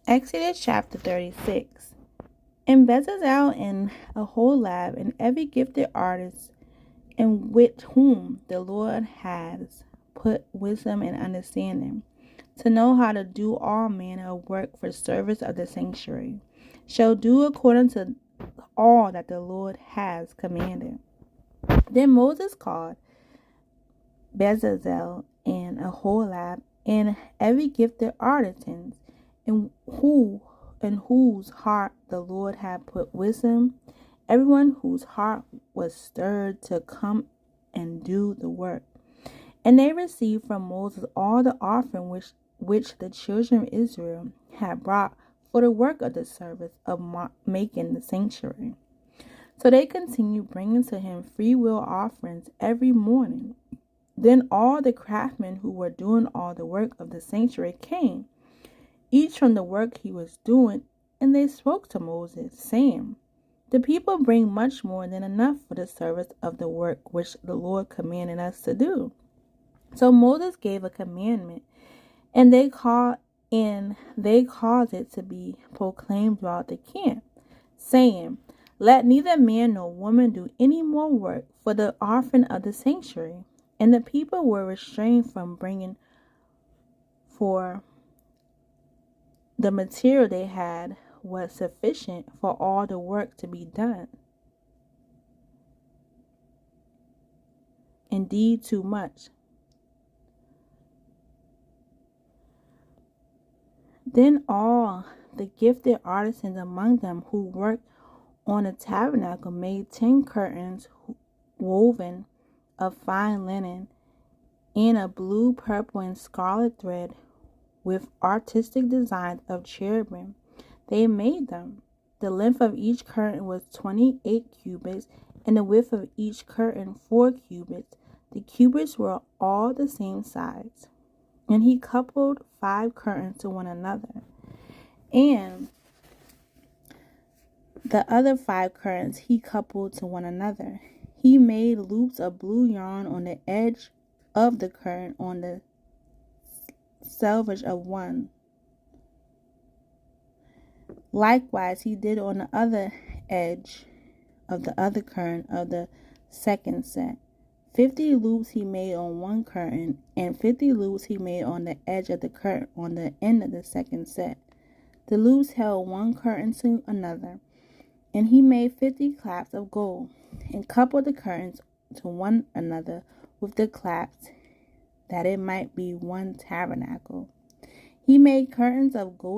Exodus chapter 36. And Bezalel and Aholiab and every gifted artist in with whom the Lord has put wisdom and understanding, to know how to do all manner of work for service of the sanctuary, shall do according to all that the Lord has commanded. Then Moses called Bezalel and Aholiab and every gifted artisans in whose heart the Lord had put wisdom, everyone whose heart was stirred to come and do the work. And they received from Moses all the offering which the children of Israel had brought for the work of the service of making the sanctuary. So they continued bringing to him freewill offerings every morning. Then all the craftsmen who were doing all the work of the sanctuary came, each from the work he was doing, and they spoke to Moses, saying, the people bring much more than enough for the service of the work which the Lord commanded us to do. So Moses gave a commandment, and they caused it to be proclaimed throughout the camp, saying, let neither man nor woman do any more work for the offering of the sanctuary. And the people were restrained from bringing, for the material they had was sufficient for all the work to be done. Indeed, too much. Then all the gifted artisans among them who worked on the tabernacle made 10 curtains woven of fine linen in a blue, purple, and scarlet thread, with artistic designs of cherubim. They made them. The length of each curtain was 28 cubits, and the width of each curtain 4 cubits. The cubits were all the same size. And he coupled 5 curtains to one another. And the other 5 curtains he coupled to one another. He made loops of blue yarn on the edge of the curtain on the selvage of one. Likewise, he did on the other edge of the other curtain of the second set. 50 loops he made on one curtain, and 50 loops he made on the edge of the curtain on the end of the second set. The loops held one curtain to another, and he made 50 claps of gold, and coupled the curtains to one another with the claps, that it might be one tabernacle. He made curtains of gold